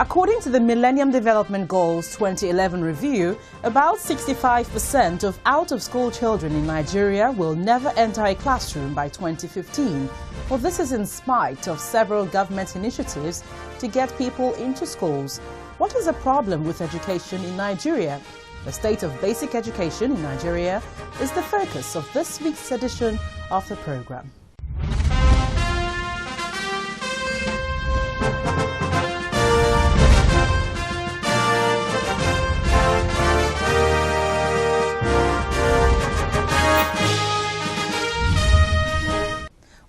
According to the Millennium Development Goals 2011 review, about 65% of out-of-school children in Nigeria will never enter a classroom by 2015. Well, this is in spite of several government initiatives to get people into schools. What is the problem with education in Nigeria? The state of basic education in Nigeria is the focus of this week's edition of the program.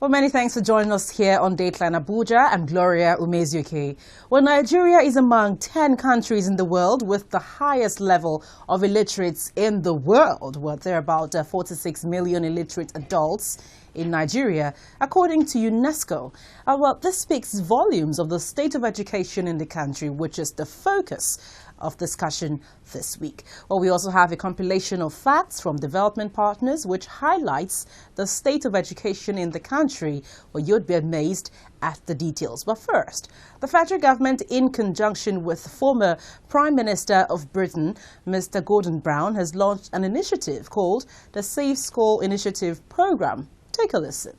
Well, many thanks for joining us here on Dateline Abuja. I'm Gloria Umezuke. Well, Nigeria is among 10 countries in the world with the highest level of illiterates in the world. Well, there are about 46 million illiterate adults in Nigeria, according to UNESCO. Well, this speaks volumes of the state of education in the country, which is the focus of discussion this week. Well, we also have a compilation of facts from development partners which highlights the state of education in the country. Well, you'd be amazed at the details. But first, the federal government, in conjunction with former Prime Minister of Britain, Mr. Gordon Brown, has launched an initiative called the Safe School Initiative Program. Take a listen.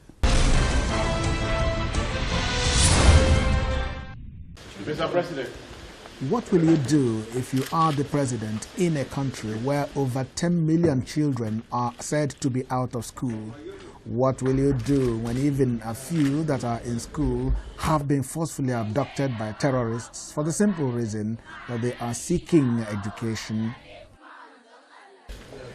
Mr. President. What will you do if you are the president in a country where over 10 million children are said to be out of school? What will you do when even a few that are in school have been forcefully abducted by terrorists for the simple reason that they are seeking education?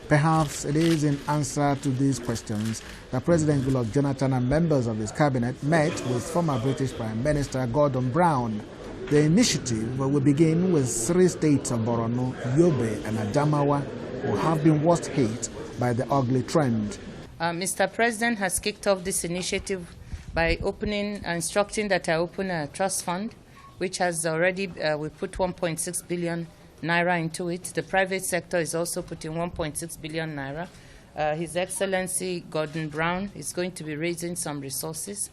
Perhaps it is in answer to these questions that President Goodluck Jonathan and members of his cabinet met with former British Prime Minister Gordon Brown. The initiative will begin with 3 states of Borno, Yobe and Adamawa who have been worst hit by the ugly trend. Mr. President has kicked off this initiative by instructing that I open a trust fund, which has already, we put 1.6 billion naira into it. The private sector is also putting 1.6 billion naira. His Excellency Gordon Brown is going to be raising some resources.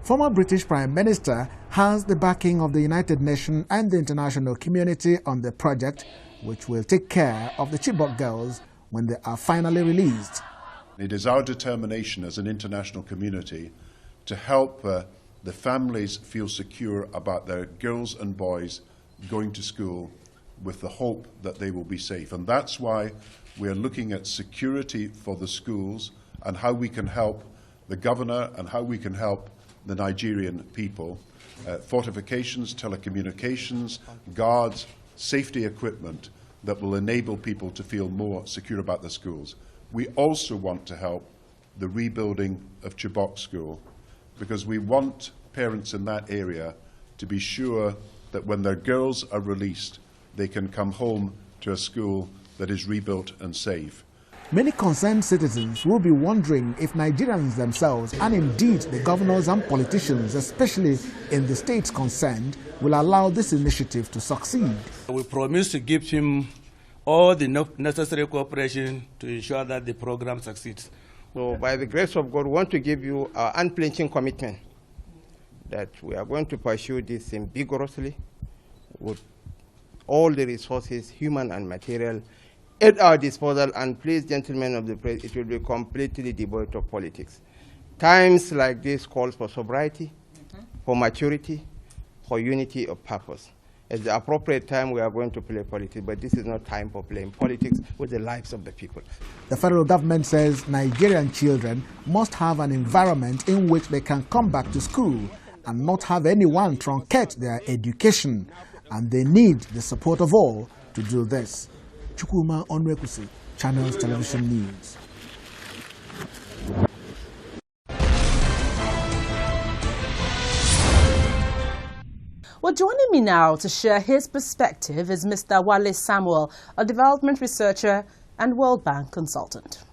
Former British Prime Minister has the backing of the United Nations and the international community on the project, which will take care of the Chibok girls when they are finally released. It is our determination as an international community to help the families feel secure about their girls and boys going to school with the hope that they will be safe. And that's why we are looking at security for the schools and how we can help the governor and how we can help the Nigerian people. Fortifications, telecommunications, guards, safety equipment that will enable people to feel more secure about the schools. We also want to help the rebuilding of Chibok School because we want parents in that area to be sure that when their girls are released, they can come home to a school that is rebuilt and safe. Many concerned citizens will be wondering if Nigerians themselves, and indeed the governors and politicians, especially in the states concerned, will allow this initiative to succeed. We promise to give him all the necessary cooperation to ensure that the program succeeds. So by the grace of God, we want to give you our unflinching commitment that we are going to pursue this thing vigorously with all the resources, human and material, at our disposal, and please, gentlemen of the press, it will be completely devoid of politics. Times like this calls for sobriety, for maturity, for unity of purpose. At the appropriate time, we are going to play politics, but this is not time for playing politics with the lives of the people. The federal government says Nigerian children must have an environment in which they can come back to school and not have anyone truncate their education, and they need the support of all to do this. Chukwuma Onwekusi, Channels Television News. Well, joining me now to share his perspective is Mr. Wale Samuel, a development researcher and World Bank consultant.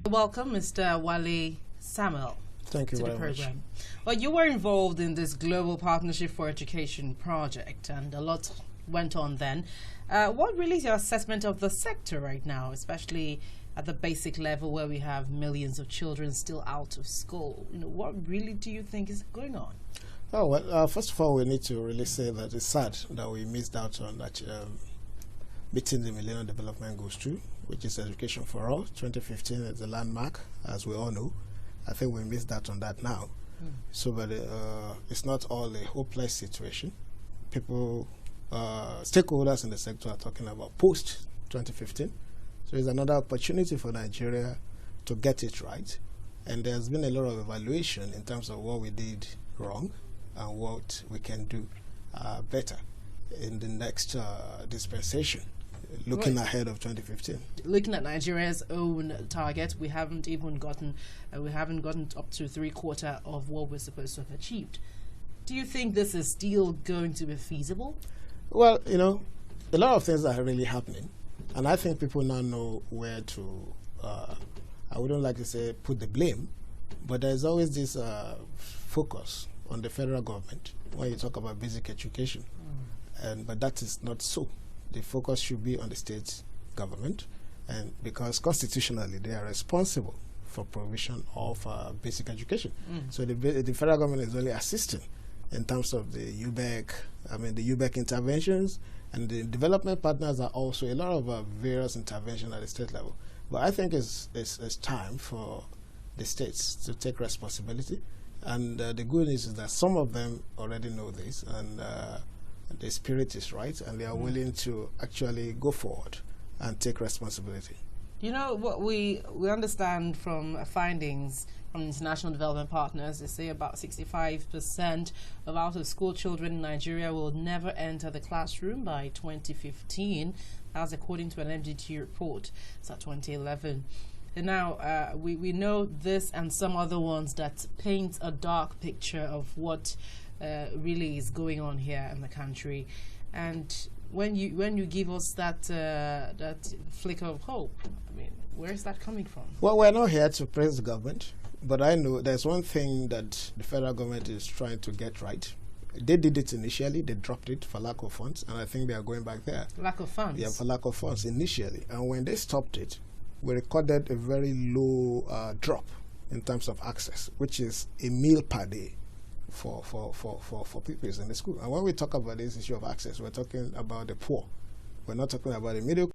Welcome, Mr. Wale Samuel. Thank you to the very program. much. Well, you were involved in this Global Partnership for Education project, and a lot went on then. What really is your assessment of the sector right now, especially at the basic level where we have millions of children still out of school. What really do you think is going on? Oh, well, first of all, we need to really say that it's sad that we missed out on that meeting the Millennium Development Goals too, which is education for all. 2015 is the landmark, as we all know. I think we missed out on that now. So, but it's not all a hopeless situation. People, stakeholders in the sector are talking about post-2015. So it's another opportunity for Nigeria to get it right. And there's been a lot of evaluation in terms of what we did wrong and what we can do better in the next dispensation, looking ahead of 2015. Looking at Nigeria's own target, we haven't gotten up to 3/4 of what we're supposed to have achieved. Do you think this is still going to be feasible? Well, a lot of things are really happening, and I think people now know where to, I wouldn't like to say put the blame, but there's always this focus on the federal government when you talk about basic education. But that is not so. The focus should be on the state government, and because constitutionally they are responsible for provision of basic education. So the federal government is only assisting in terms of the UBEC interventions, and the development partners are also a lot of various interventions at the state level. But I think it's time for the states to take responsibility, and the good news is that some of them already know this, and the spirit is right, and they are willing to actually go forward and take responsibility. What we understand from findings from international development partners, they say about 65% of out-of-school children in Nigeria will never enter the classroom by 2015. That's according to an MDT report. It's at 2011. And now we know this and some other ones that paint a dark picture of what really is going on here in the country. And when you give us that flicker of hope, where is that coming from? Well, we're not here to praise the government, but I know there's one thing that the federal government is trying to get right. They did it initially, they dropped it for lack of funds, and I think they are going back there. Lack of funds? Yeah, for lack of funds initially. And when they stopped it, we recorded a very low drop in terms of access, which is a meal per day for people in the school. And when we talk about this issue of access, we're talking about the poor. We're not talking about the middle